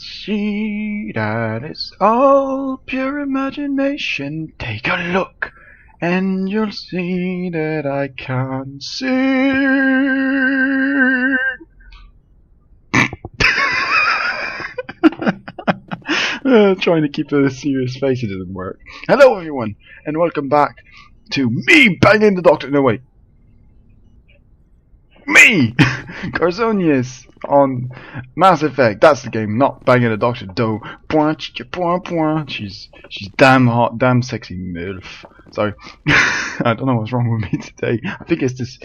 see that it's all pure imagination. Take a look, and you'll see that I can't see. Trying to keep a serious face, it doesn't work. Hello everyone, and welcome back to me banging the doctor. No wait, me, Karzonius on Mass Effect. That's the game, not banging the doctor. Though, she's damn hot, damn sexy milf. Sorry, I don't know what's wrong with me today. I think it's this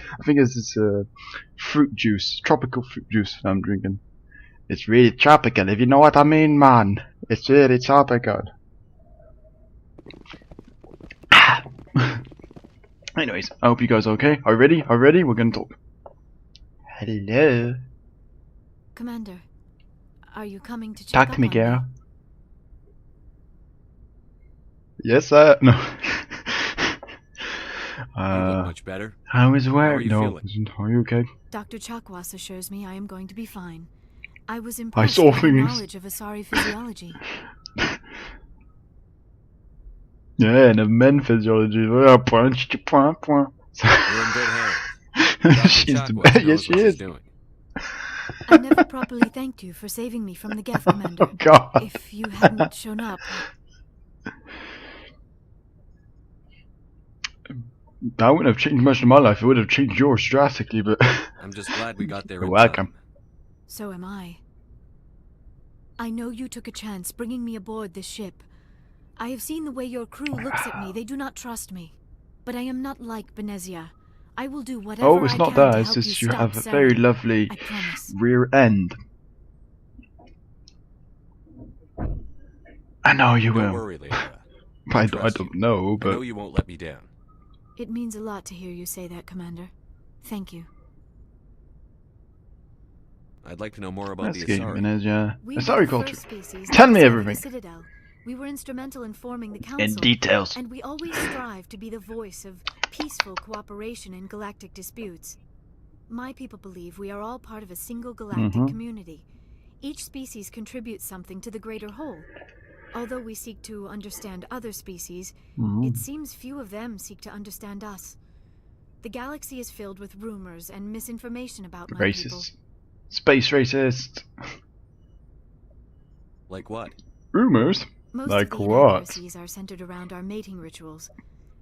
fruit juice, tropical fruit juice that I'm drinking. It's really tropical, if you know what I mean, man. It's really tropical. Anyways, I hope you guys are okay. Are you ready? Are you ready? We're gonna talk. Hello. Commander, are you coming to check Talk up to me, on girl. Yes, no. You look much better. How is How work? are you No, feeling? are you okay? Dr. Chakwas assures me I am going to be fine. I was I impressed saw with your things. knowledge of Asari physiology. Yeah, and the men physiology. You're in good hands. Dr. She's the Chakwas best. knows Yes, what she she's is. doing. I never properly thanked you for saving me from the Geth, Commander. Oh God. If you hadn't shown up... That wouldn't have changed much in my life. It would have changed yours drastically, but I'm just glad we got there you're in welcome. time. So am I. I know you took a chance bringing me aboard this ship. I have seen the way your crew looks at me. They do not trust me. But I am not like Benezia. I will do whatever Oh, it's I not can that. to It's help just you you stop have a very Sarah. lovely I promise. rear end. I know you Don't will. worry, Leila. I trust don't you. know, I know but you won't let me down. It means a lot to hear you say that, Commander. Thank you. I'd like to know more about that's the good. Asari. Benezia. We were Asari the culture. first species Tell to me discover everything. the Citadel. We were instrumental in forming the In Council. details. And we always strive to be the voice of peaceful cooperation in galactic disputes. My people believe we are all part of a single galactic community. Each species contributes something to the greater whole. Although we seek to understand other species, it seems few of them seek to understand us. The galaxy is filled with rumors and misinformation about my people. Racist. Space racist. Like what? Rumors? Most Like of the what? inaccuracies are centered around our mating rituals.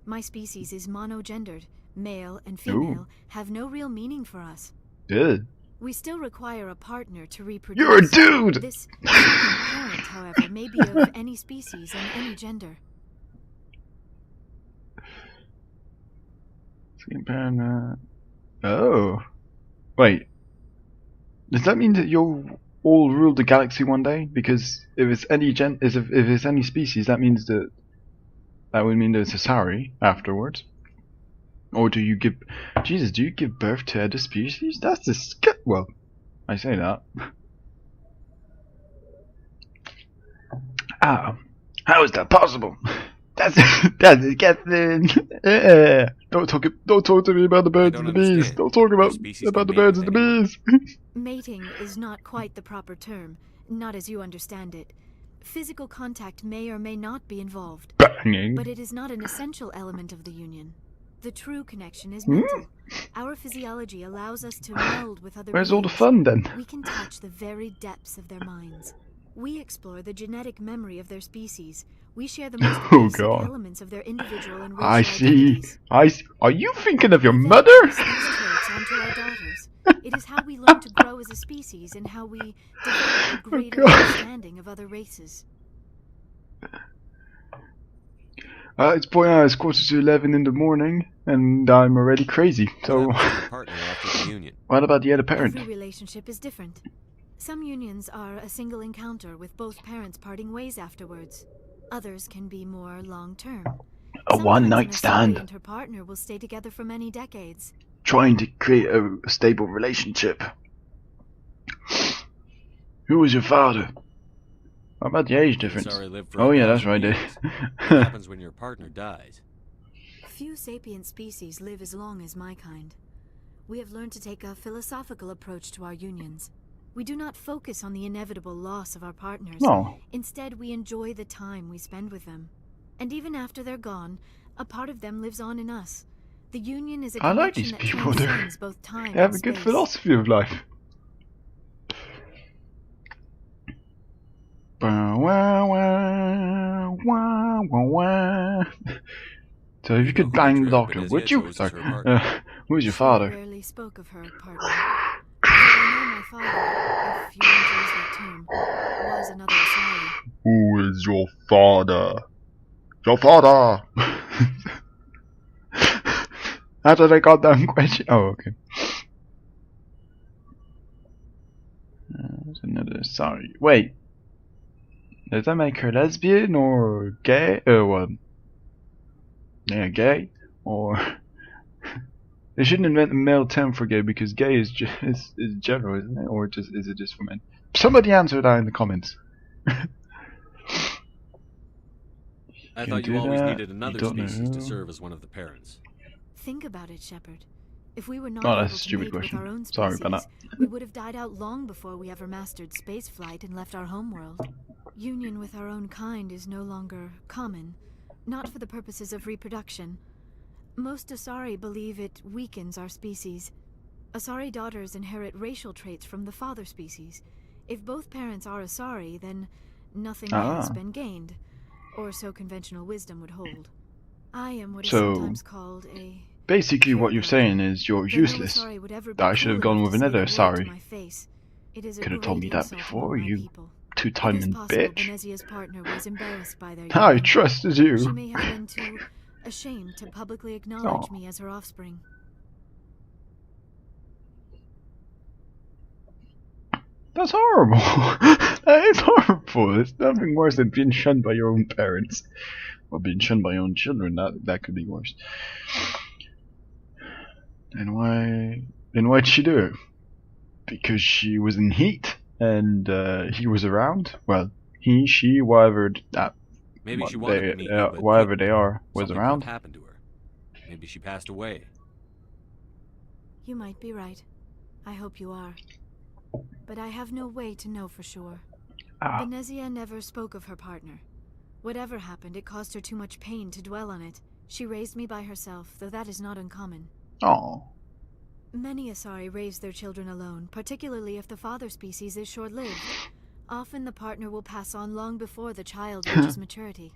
My species is monogendered. Male and female have no real meaning for us. Good. We still require a partner to reproduce. You're a dude! This second parent, however, may be of any species and any gender. Second parent, oh. Wait. Does that mean that you'll all rule the galaxy one day? Because if it's any if it's any species, that means that would mean there's a Asari afterwards. Or do you give Jesus, do you give birth to other species? That's disgusting. Well, I say that. Ah, how is that possible? That's disgusting. Don't talk to me about the birds and the bees. understand. Don't talk about Species the can mate birds with and the anyone. bees. Mating is not quite the proper term, not as you understand it. Physical contact may or may not be involved, Banging. but it is not an essential element of the union. The true connection is mental. Our physiology allows us to meld with other Where's all the beings. fun then? We can touch the very depths of their minds. We explore the genetic memory of their species. We share the most Oh, basic God. elements of their individual and racial I see. identities. Are you thinking of your We then mother? pass these traits onto our daughters. It is how we learn to grow as a species and how we develop a greater God. understanding of other races. It's 11 in the morning, and I'm already crazy. So, What happens to your partner after the union? what about the other parent? Every relationship is different. Some unions are a single encounter with both parents parting ways afterwards. Others can be more long-term. A one-night Sometimes an Asari stand. and her partner will stay together for many decades. Trying to create a stable relationship. Who was your father? What about the age difference? Asari live for Oh yeah, that's 1,000 right. years. What happens when your partner dies? Few sapient species live as long as my kind. We have learned to take a philosophical approach to our unions. We do not focus on the inevitable loss of our partners. No. Instead, we enjoy the time we spend with them. And even after they're gone, a part of them lives on in us. The union is a I like connection these that people. transcends both time They have and a good space. philosophy of life. Wah, wah, wah, wah, wah, wah. So if you could bang the doctor, would you? Sorry. Who's your father? She rarely spoke of her partner. But I know my father, if you want to use that term, was another Asari. Who is your father? Your father! That's a goddamn question. Oh, okay. There's another. Sorry. Wait. Does that make her lesbian or gay? What? Yeah, gay? Or. They shouldn't invent the male term for gay because gay is just is general, isn't it? Or just is it just for men? Somebody answer that in the comments. I Can thought do you always that. needed another You don't species to know. serve as one of the parents. Think about it, Shepard. If we were not Oh, able that's a to stupid mate question. with our own Sorry species, about we would have died out long before we ever mastered spaceflight and left our homeworld. Union with our own kind is no longer common, not for the purposes of reproduction. Most Asari believe it weakens our species. Asari daughters inherit racial traits from the father species. If both parents are Asari, then nothing has been gained, or so conventional wisdom would hold. I am what is So, sometimes called a basically what you're pureblood. saying is you're Though no useless. Asari would ever be I should have cruel gone enough with to say another the word to Asari. my face. It is a Could have told me great that insult before, among my you people. It is two-timing possible bitch. Benezia's partner was embarrassed by their I union. trusted She you. may have been too ashamed to publicly acknowledge Oh. me as her offspring. That's horrible. That is horrible. There's nothing worse than being shunned by your own parents. Or being shunned by your own children. That could be worse. And why'd she do it? Because she was in heat and he was around. Well, he, she, whatever Maybe she wanted to meet you, but whatever couldn't. they are, was Something around. could have happened to her. Maybe she passed away. You might be right. I hope you are. But I have no way to know for sure. Benezia never spoke of her partner. Whatever happened, it caused her too much pain to dwell on it. She raised me by herself, though that is not uncommon. Oh. Many Asari raise their children alone, particularly if the father species is short-lived. Often the partner will pass on long before the child reaches maturity.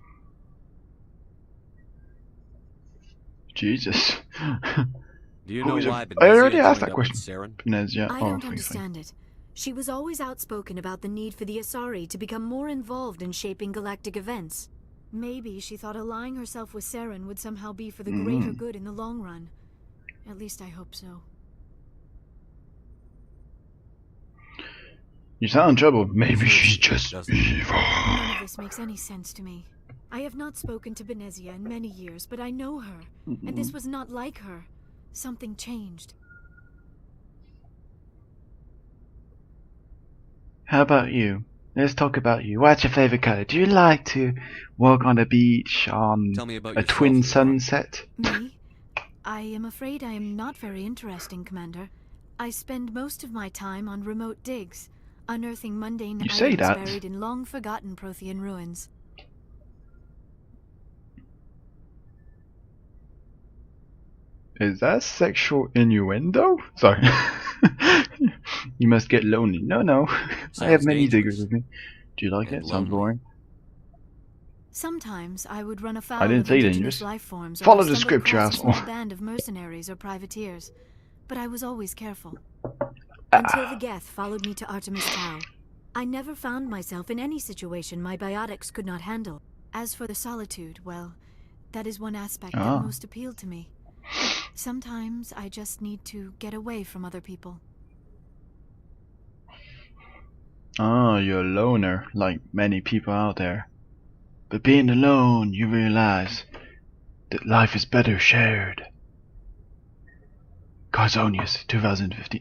Jesus. Do you know why I already Benezia asked joined that up question. with Saren? Benezia. I Oh, don't fine. understand it. She was always outspoken about the need for the Asari to become more involved in shaping galactic events. Maybe she thought allying herself with Saren would somehow be for the greater good in the long run. At least I hope so. You sound in trouble. Maybe Sure she's she just doesn't. evil. None of this makes any sense to me. I have not spoken to Benezia in many years, but I know her. And this was not like her. Something changed. How about you? Let's talk about you. What's your favorite color? Do you like to walk on the beach on Tell me about a yourself, twin Leon. sunset? Me? I am afraid I am not very interesting, Commander. I spend most of my time on remote digs, unearthing mundane You say items that. buried in long-forgotten Prothean ruins. Is that sexual innuendo? Sorry. You must get lonely. No. I have Sounds many dangerous. diggers with me. Do you like And it? Sounds lonely. boring. Sometimes I would run afoul I didn't of say indigenous dangerous. life forms, Follow or the stumble script, you across a small asshole. band of mercenaries or privateers. But I was always careful. Until the Geth followed me to Artemis Tau. I never found myself in any situation my biotics could not handle. As for the solitude, well, that is one aspect that most appealed to me. Sometimes I just need to get away from other people. Oh, you're a loner, like many people out there. But being alone, you realize that life is better shared. Karzonius, 2015.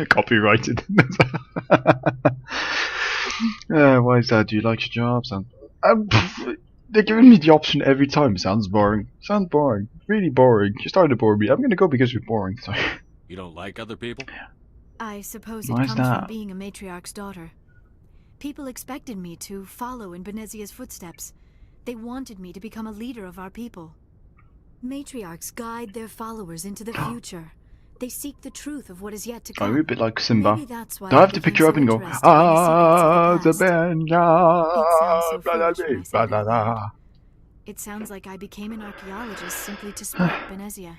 Copyrighted. Why is that? Do you like your job? They're giving me the option every time. Sounds boring. Sounds boring. Really boring. You're starting to bore me. I'm gonna go because you're boring. Sorry. You don't like other people? I suppose it Why is comes from that? being a matriarch's daughter. People expected me to follow in Benezia's footsteps. They wanted me to become a leader of our people. Matriarchs guide their followers into the future. They seek the truth of what is yet to come. Are you a bit like Simba? Maybe that's why Do I have to became pick you up so and go, interested in the secrets of the past. It sounds so blah, blah, foolish when I say blah, it blah, out blah. loud. It sounds like I became an archaeologist simply to sport Benezia.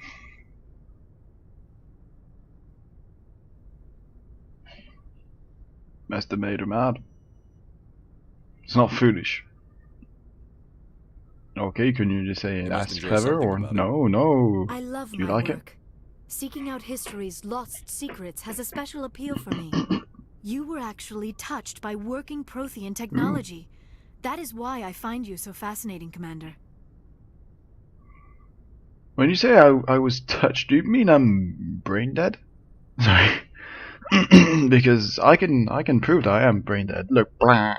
Must have made her mad. It's not foolish. Okay, can you just say You that's must enjoy clever something or about it. no? I love Do you my like work. Seeking out history's lost secrets has a special appeal for me. You were actually touched by working Prothean technology. That is why I find you so fascinating, Commander. When you say I was touched, do you mean I'm brain dead? Sorry. Because I can prove that I am brain dead. Look, blah.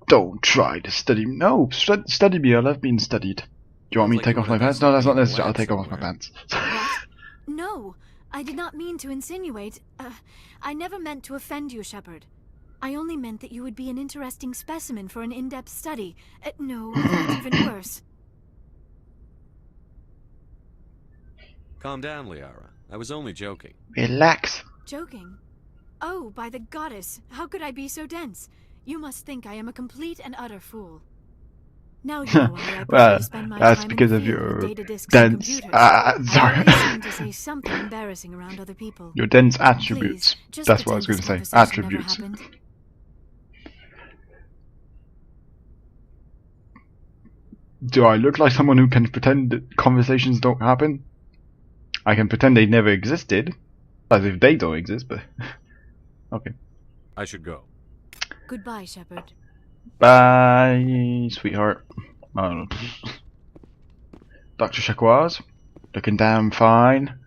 Don't try to study. No, study me. I love being studied. Do you want me to Sounds take like off you my wanna pants? No, that's not be in a necessary. I'll lab take off my somewhere. pants. What? No, I did not mean to insinuate. I never meant to offend you, Shepard. I only meant that you would be an interesting specimen for an in-depth study. No, that's even worse. Calm down, Liara. I was only joking. Relax. Joking? Oh, by the goddess, how could I be so dense? You must think I am a complete and utter fool. Now you know why I prefer Well, to spend my that's time because in of the field your with data disks and dense. computers. Sorry. I always seem to say something embarrassing around other people. Your dense attributes. Please, just That's what I was pretend going this to say. conversation never Attributes. happened. Do I look like someone who can pretend that conversations don't happen? I can pretend they never existed, as if they don't exist. But okay. I should go. Goodbye, Shepard. Bye, sweetheart. I don't know. Doctor Chakwas, looking damn fine.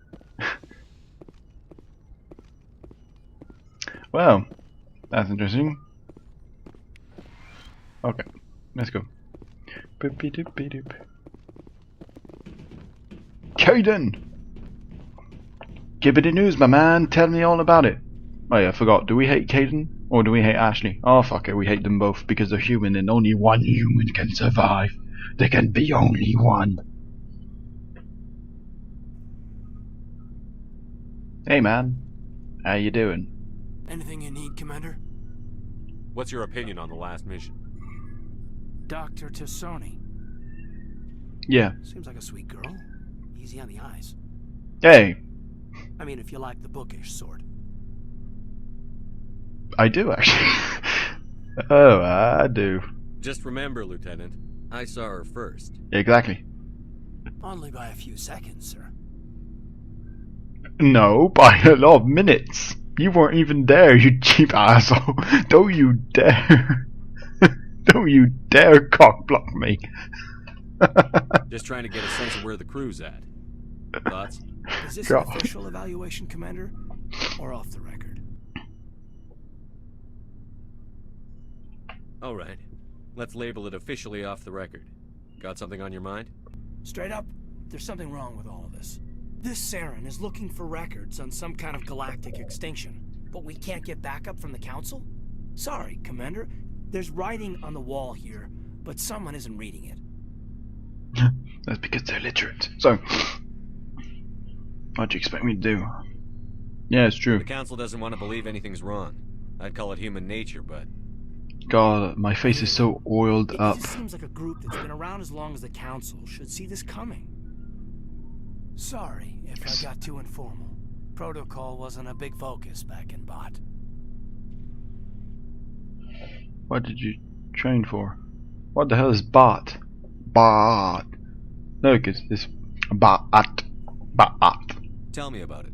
Well, that's interesting. Okay, let's go. Boopy-doopy-doop. Caden! Give it the news, my man. Tell me all about it. Oh yeah, I forgot. Do we hate Caden? Or do we hate Ashley? Oh fuck it, we hate them both because they're human and only one human can survive. There can be only one. Hey man, how you doing? Anything you need, Commander? What's your opinion on the last mission? Dr. Tassoni. Yeah. Seems like a sweet girl. Easy on the eyes. Hey, I mean, if you like the bookish sort. I do actually. Oh, I do. Just remember, Lieutenant, I saw her first. Exactly. Only by a few seconds, sir. No, by a lot of minutes. You weren't even there, you cheap asshole. Don't you dare. Don't you dare cockblock me. Just trying to get a sense of where the crew's at. Thoughts? Is this God. an official evaluation, Commander? Or off the record? Alright. Let's label it officially off the record. Got something on your mind? Straight up, there's something wrong with all of this. This Saren is looking for records on some kind of galactic extinction, but we can't get backup from the Council? Sorry, Commander. There's writing on the wall here, but someone isn't reading it. That's because they're illiterate. So, what do you expect me to do? Yeah, it's true. The Council doesn't want to believe anything's wrong. I'd call it human nature, but... God, my face is so oiled It up. just seems like a group that's been around as long as the Council should see this coming. Sorry if I got too informal. Protocol wasn't a big focus back in Bot. What did you train for? What the hell is bot? Bot. Look, it's bot. Tell me about it.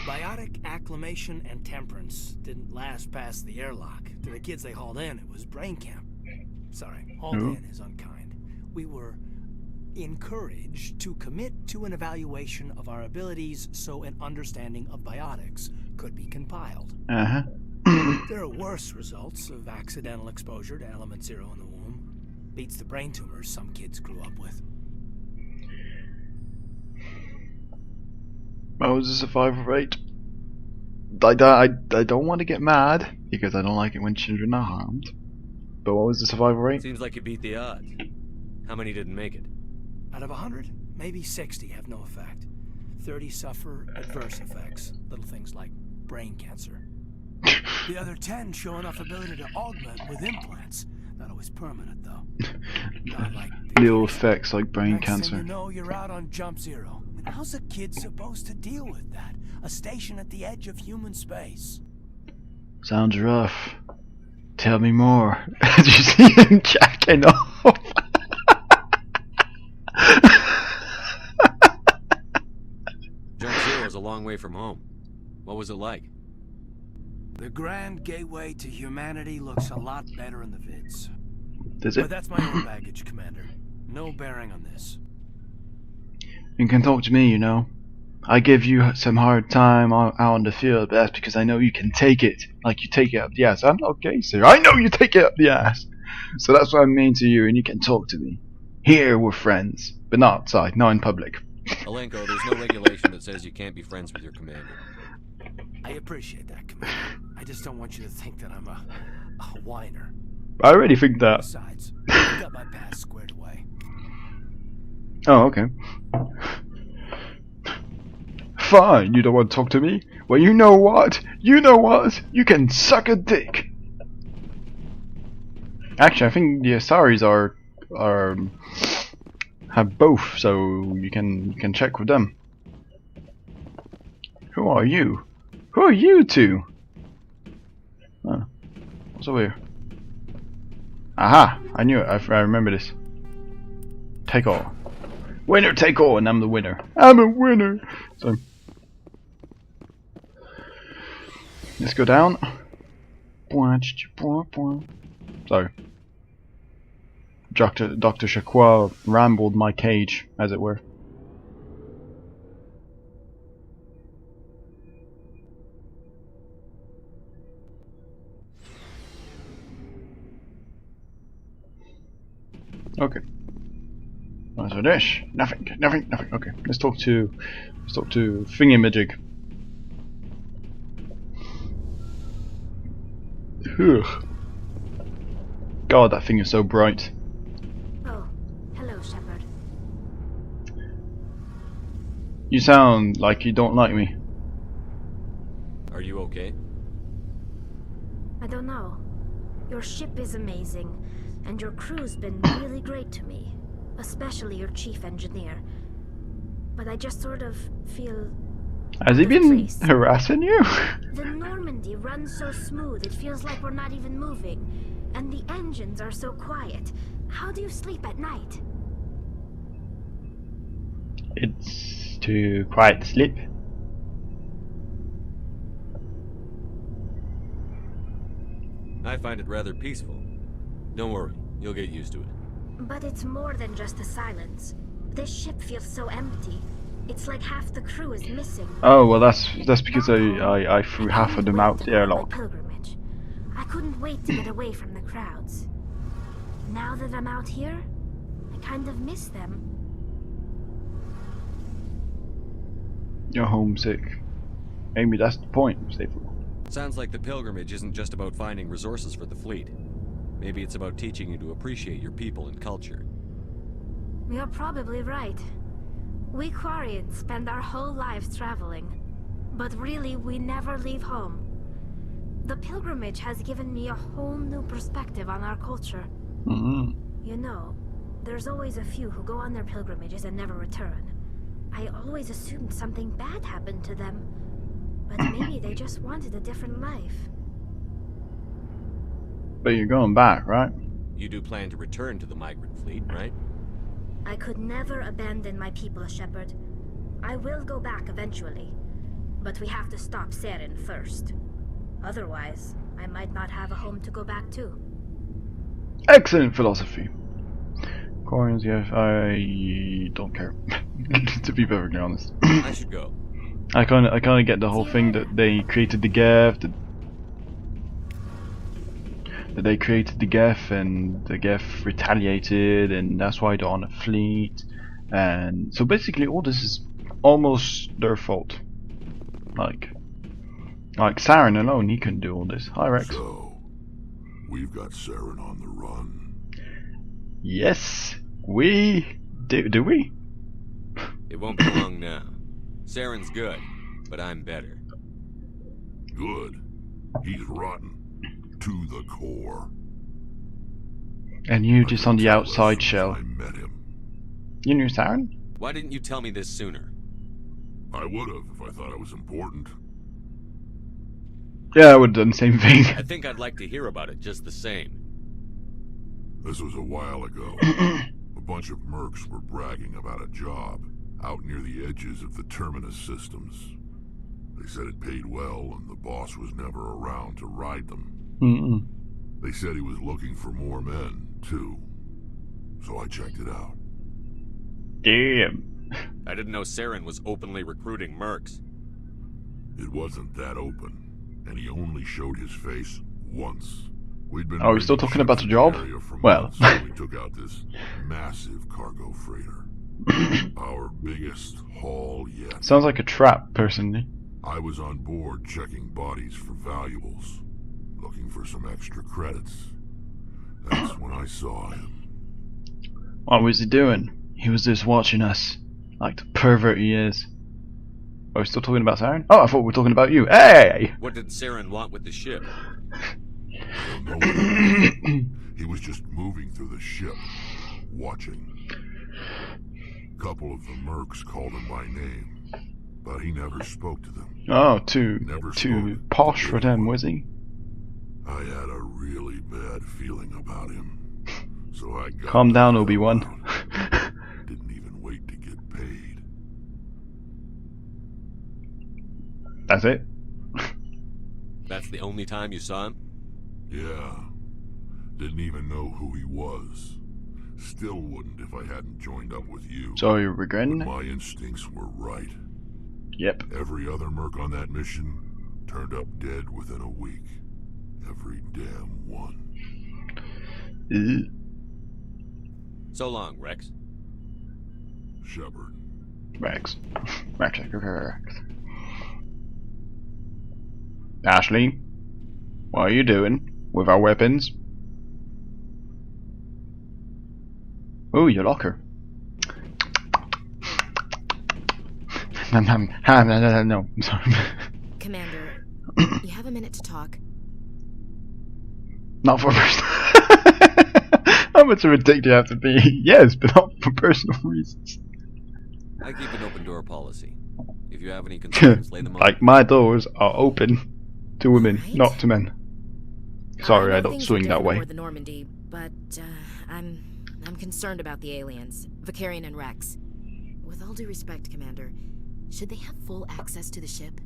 Biotic acclimation and temperance didn't last past the airlock. To the kids they hauled in, it was brain camp. Sorry, hauled No. in is unkind. We were encouraged to commit to an evaluation of our abilities so an understanding of biotics could be compiled. Uh-huh. There are worse results of accidental exposure to element 0 in the womb. Beats the brain tumors some kids grew up with. What was the survival rate? I don't want to get mad because I don't like it when children are harmed. But what was the survival rate? Seems like you beat the odds. How many didn't make it? Out of 100, maybe 60 have no effect. 30 suffer adverse effects, little things like brain cancer. The other 10 show enough ability to augment with implants. Not always permanent, though. Not like Little effects like brain Next cancer. thing you know, you're out on jump zero. And how's a kid supposed to deal with that? A station at the edge of human space. Sounds rough. Tell me more. Did you see him jacking off? Jump Zero is a long way from home. What was it like? The grand gateway to humanity looks a lot better in the vids. Does But it? that's my own baggage, Commander. No bearing on this. You can talk to me, you know. I give you some hard time out on the field, but that's because I know you can take it. Like you take it up the ass. I'm not gay, sir. I know you take it up the ass. So that's what I mean to you, and you can talk to me. Here we're friends, but not outside, not in public. Alenko, there's no regulation that says you can't be friends with your commander. I appreciate that, Commander. I just don't want you to think that I'm a whiner. I already think that. Besides, I got my past squared away. Oh, okay. Fine, you don't want to talk to me? Well, you know what? You know what? You can suck a dick. Actually, I think the Asaris are have both, so you can check with them. Who are you? Who are you two? Oh, what's over here? Aha! I knew it. I remember this. Take all. Winner take all, and I'm the winner. I'm a winner. So let's go down. Sorry. Doctor Chakwas rambled my cage, as it were. Okay. What's with this? Nothing. Okay, let's talk to Thingamajig. Ugh. God, that thing is so bright. Oh, hello, Shepard. You sound like you don't like me. Are you okay? I don't know. Your ship is amazing, and your crew's been really great to me. Especially your chief engineer. But I just sort of feel... Has he been Please. harassing you? The Normandy runs so smooth, it feels like we're not even moving. And the engines are so quiet. How do you sleep at night? It's too quiet to sleep. I find it rather peaceful. Don't worry, you'll get used to it. But it's more than just the silence. This ship feels so empty. It's like half the crew is missing. Oh well, that's because I threw half of them out the airlock. Pilgrimage. I couldn't wait to get away from the crowds. Now that I'm out here, I kind of miss them. You're homesick. Maybe that's the point. Stay for. Sounds like the pilgrimage isn't just about finding resources for the fleet. Maybe it's about teaching you to appreciate your people and culture. You're probably right. We Quarians spend our whole lives traveling. But really, we never leave home. The pilgrimage has given me a whole new perspective on our culture. You know, there's always a few who go on their pilgrimages and never return. I always assumed something bad happened to them. But maybe they just wanted a different life. But you're going back, right? You do plan to return to the migrant fleet, right? I could never abandon my people, Shepard. I will go back eventually. But we have to stop Saren first. Otherwise, I might not have a home to go back to. Excellent philosophy. Coins, yes, I don't care. To be perfectly honest. I should go. I kinda get the whole thing that they created the Geth, that they created the Geth and the Geth retaliated, and that's why they're on a fleet. And so basically all this is almost their fault. Like Saren alone, he couldn't do all this. Hi, Rex. So, we've got Saren on the run. Yes, we do. Do we? It won't be long now. Saren's good, but I'm better. Good. He's rotten. To the core. And you just on the Tell outside us shell. I met him. You knew Saren? Why didn't you tell me this sooner? I would have if I thought it was important. Yeah, I would have done the same thing. I think I'd like to hear about it just the same. This was a while ago. A bunch of mercs were bragging about a job out near the edges of the Terminus systems. They said it paid well and the boss was never around to ride them. They said he was looking for more men, too. So I checked it out. Damn. I didn't know Saren was openly recruiting mercs. It wasn't that open, and he only showed his face once. We'd been Oh, we're still raiding talking about ships the in job? area for Well. months when we took out this massive cargo freighter. Our biggest haul yet. Sounds like a trap, personally. I was on board checking bodies for valuables, looking for some extra credits. That's when I saw him. What was he doing? He was just watching us. Like the pervert he is. Are we still talking about Saren? Oh, I thought we were talking about you. Hey! What did Saren want with the ship? I don't know what it was. He was just moving through the ship, watching. A couple of the mercs called him by name, but he never spoke to them. Oh, too Never too spoke posh to for them, anyone. was he? I had a really bad feeling about him, so I got Calm the down, hell Obi-Wan. out. Didn't even wait to get paid. That's it. That's the only time you saw him? Yeah. Didn't even know who he was. Still wouldn't if I hadn't joined up with you. So you're But regretting it? my instincts were right. Yep. Every other merc on that mission turned up dead within a week. Every damn one. So long, Rex. Shepard. Rex. Rex. Ashley, what are you doing with our weapons? Oh, your locker. No, I'm sorry. Commander, you have a minute to talk. Not for personal. How much of a dick do you have to be? Yes, but not for personal reasons. I keep an open door policy. If you have any concerns, lay them on. Like, my doors are open to women, Right. not to men. Sorry, I know don't things swing are that different way. aboard the Normandy, but I'm concerned about the aliens, Vicarian and Rex. With all due respect, Commander, should they have full access to the ship?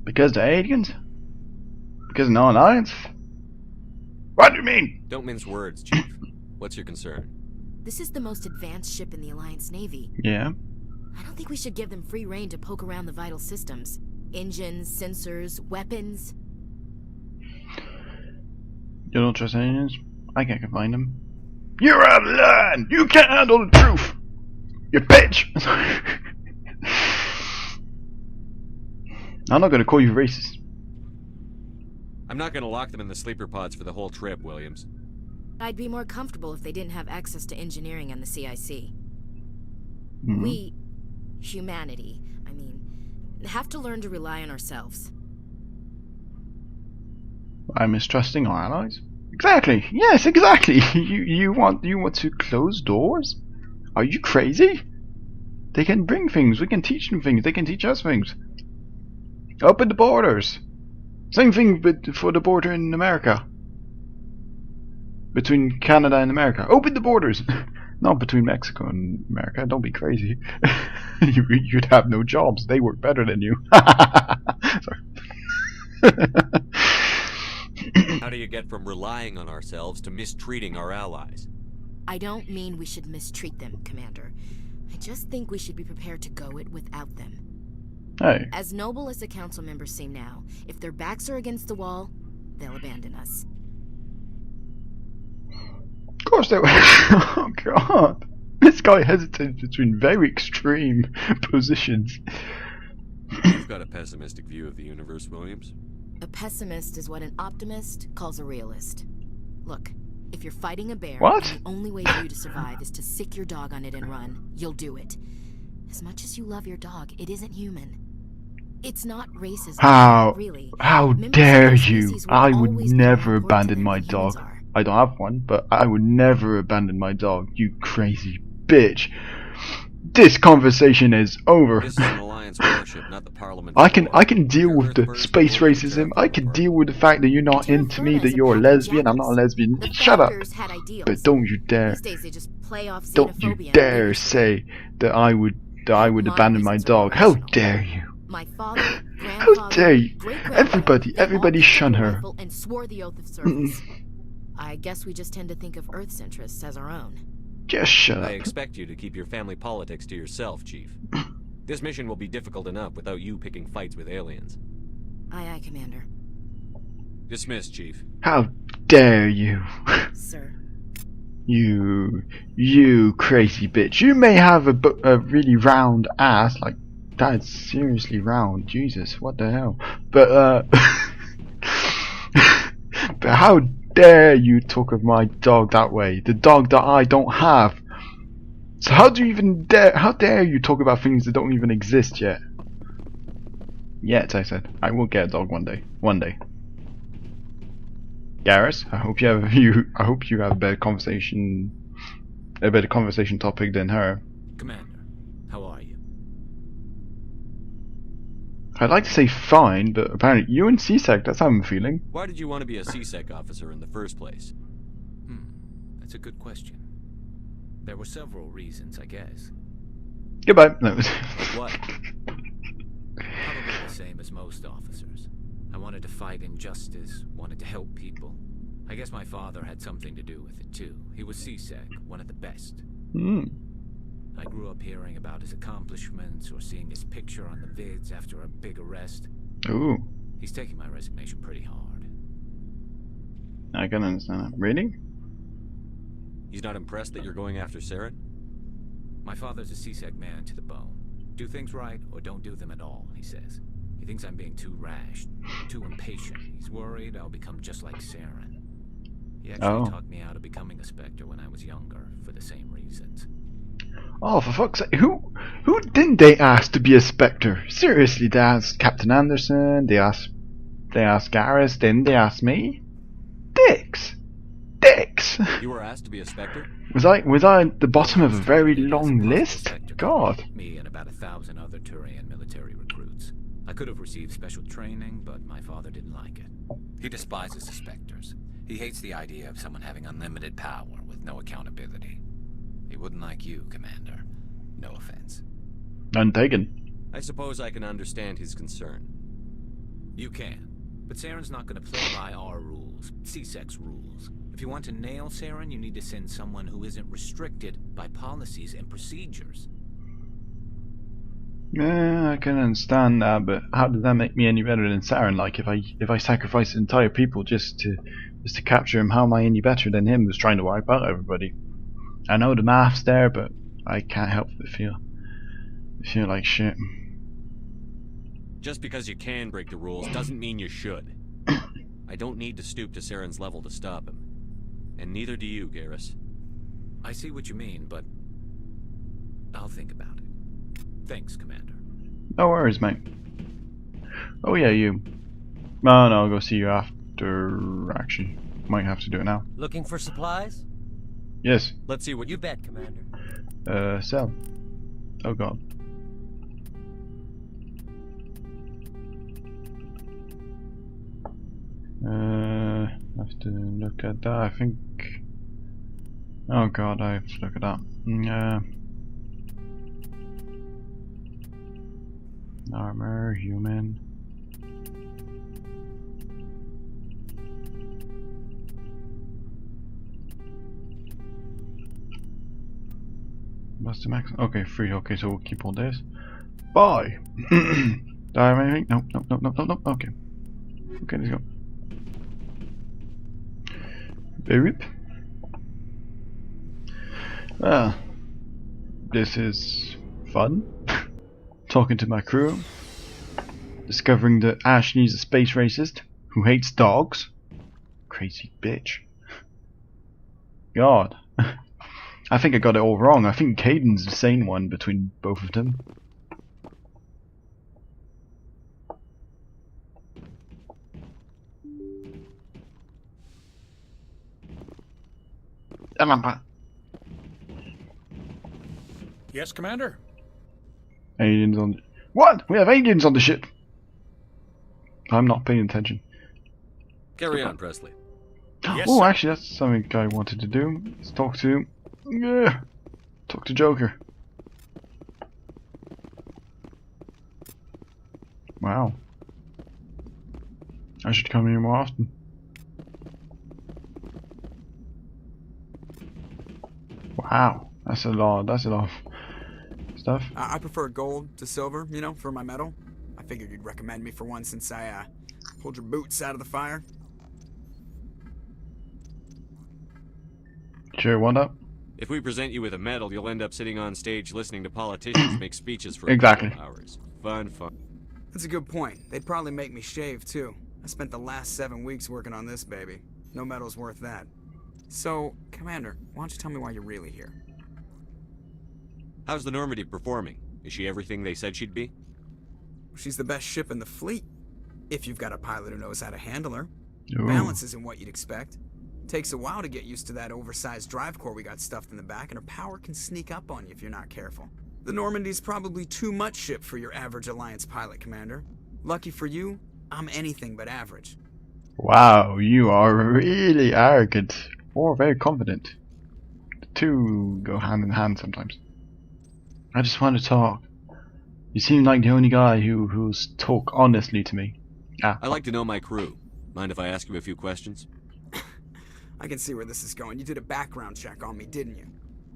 Because they're aliens? Because of non-alliance? What do you mean? Don't mince words, Chief. What's your concern? This is the most advanced ship in the Alliance Navy. Yeah. I don't think we should give them free rein to poke around the vital systems. Engines, sensors, weapons. You don't trust aliens? I can't find them. You're out of line! You can't handle the truth! You bitch! I'm not gonna call you racist. I'm not going to lock them in the sleeper pods for the whole trip, Williams. I'd be more comfortable if they didn't have access to engineering and the CIC. Mhm. We, humanity, I mean, have to learn to rely on ourselves. By mistrusting our allies? Exactly! Yes, exactly! You want to close doors? Are you crazy? They can bring things, we can teach them things, they can teach us things. Open the borders! Same thing for the border in America. Between Canada and America. Open the borders! Not between Mexico and America, don't be crazy. You'd have no jobs, they work better than you. Sorry. How do you get from relying on ourselves to mistreating our allies? I don't mean we should mistreat them, Commander. I just think we should be prepared to go it without them. Hey. As noble as the council members seem now, if their backs are against the wall, they'll abandon us. Of course they will. Oh god. This guy hesitates between very extreme positions. You've got a pessimistic view of the universe, Williams. A pessimist is what an optimist calls a realist. Look, if you're fighting a bear, What? and the only way for you to survive is to sick your dog on it and run, you'll do it. As much as you love your dog, it isn't human. It's not racism, How? really. How Members of dare other you? species will I would always be never more important abandon than my humans dog. are. I don't have one, but I would never abandon my dog. You crazy bitch. This conversation is over. This is an Alliance warship, not the Parliament. I can deal Your with the Earth space first, racism. Earth I can apart. deal with the fact that you're not To into refer me, as that a you're a pack of lesbian. I'm not a jackals. lesbian. The Shut up. founders had ideals. But don't you dare. These days they just play off Don't you xenophobia and dare bigotry. say that I would abandon my reasons are dog. How irrational. dare you? My father, How grandfather, dare you? great-grandfather, Everybody they all shun took a her. rifle and swore the oath of service. I guess we just tend to think of Earth's interests as our own. Just shut I up. expect you to keep your family politics to yourself, Chief. This mission will be difficult enough without you picking fights with aliens. Aye, aye, Commander. Dismissed, Chief. How dare you? Sir. You crazy bitch. You may have a really round ass, like, that's seriously round. Jesus, what the hell? But, but how dare you talk of my dog that way? The dog that I don't have. So how do you even dare, how dare you talk about things that don't even exist yet? Yet, I said. I will get a dog one day. One day. Garrus, I hope you have a better conversation topic than her. Commander, how are you? I'd like to say fine, but apparently you and CSEC, that's how I'm feeling. Why did you want to be a CSEC officer in the first place? That's a good question. There were several reasons, I guess. Goodbye. No. What? Probably the same as most officers. I wanted to fight injustice, wanted to help people. I guess my father had something to do with it too. He was CSEC, one of the best. I grew up hearing about his accomplishments or seeing his picture on the vids after a big arrest. Ooh, He's taking my resignation pretty hard. I can understand that. Really? He's not impressed that you're going after Saren? My father's a CSEC man to the bone. Do things right or don't do them at all, he says. He thinks I'm being too rash, too impatient. He's worried I'll become just like Saren. He actually talked me out of becoming a Spectre when I was younger, for the same reasons. Oh, for fuck's sake! Who didn't they ask to be a Spectre? Seriously, they asked Captain Anderson. They asked Garrus. Didn't they ask me? Dicks. You were asked to be a Spectre? Was I at the bottom of a very long list? God. Me and about 1,000 other Turian military recruits. I could have received special training, but my father didn't like it. He despises the Spectres. He hates the idea of someone having unlimited power with no accountability. He wouldn't like you, Commander. No offense. None taken. I suppose I can understand his concern. You can. But Saren's not going to play by our rules, CSEC's rules. If you want to nail Saren, you need to send someone who isn't restricted by policies and procedures. Yeah, I can understand that, but how did that make me any better than Saren? Like, if I sacrifice entire people just to capture him, how am I any better than him who's trying to wipe out everybody? I know the math's there, but I can't help but feel like shit. Just because you can break the rules doesn't mean you should. I don't need to stoop to Saren's level to stop him. And neither do you, Garrus. I see what you mean, but I'll think about it. Thanks, Commander. No worries, mate. Oh yeah, you. No, I'll go see you after. Actually, might have to do it now. Looking for supplies? Yes. Let's see what You bet, Commander. Sell. Oh god. I have to look at that. I think. Oh god, I have to look at that. Armor, human. What's the max? Okay, 3. Okay, so we'll keep all this. Bye! Do I have anything? Nope. Okay. Okay, let's go. Beep. Well, This is fun. Talking to my crew. Discovering that Ashley's a space racist who hates dogs. Crazy bitch. God. I think I got it all wrong. I think Caden's the sane one between both of them. Yes, Commander? Aliens on... What? We have aliens on the ship! I'm not paying attention. Carry on, Presley. Yes, Oh, sir. actually, that's something I wanted to do. Let's talk to... Yeah. Talk to Joker. Wow. I should come here more often. Wow. That's a lot of stuff. I prefer gold to silver, you know, for my medal. I figured you'd recommend me for one since I pulled your boots out of the fire. Sure, what up? If we present you with a medal, you'll end up sitting on stage listening to politicians make speeches for Exactly. a couple hours. Fun. That's a good point. They'd probably make me shave, too. I spent the last 7 weeks working on this baby. No medal's worth that. So, Commander, why don't you tell me why you're really here? How's the Normandy performing? Is she everything they said she'd be? She's the best ship in the fleet. If you've got a pilot who knows how to handle her. Ooh. Balance isn't what you'd expect. Takes a while to get used to that oversized drive core we got stuffed in the back, and her power can sneak up on you if you're not careful. The Normandy's probably too much ship for your average Alliance pilot, Commander. Lucky for you, I'm anything but average. Wow, you are really arrogant. Or very confident. The two go hand in hand sometimes. I just want to talk. You seem like the only guy who's talk honestly to me. I like to know my crew. Mind if I ask you a few questions? I can see where this is going. You did a background check on me, didn't you?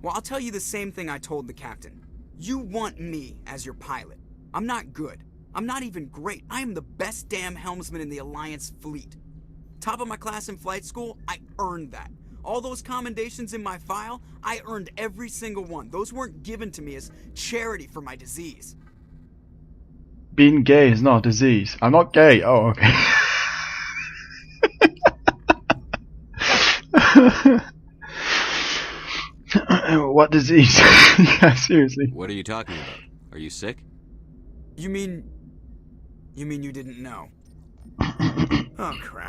Well, I'll tell you the same thing I told the captain. You want me as your pilot. I'm not good. I'm not even great. I am the best damn helmsman in the Alliance fleet. Top of my class in flight school, I earned that. All those commendations in my file, I earned every single one. Those weren't given to me as charity for my disease. Being gay is not a disease. I'm not gay. Oh, okay. What disease? Yeah, seriously. What are you talking about? Are you sick? You mean you didn't know? Oh, crap.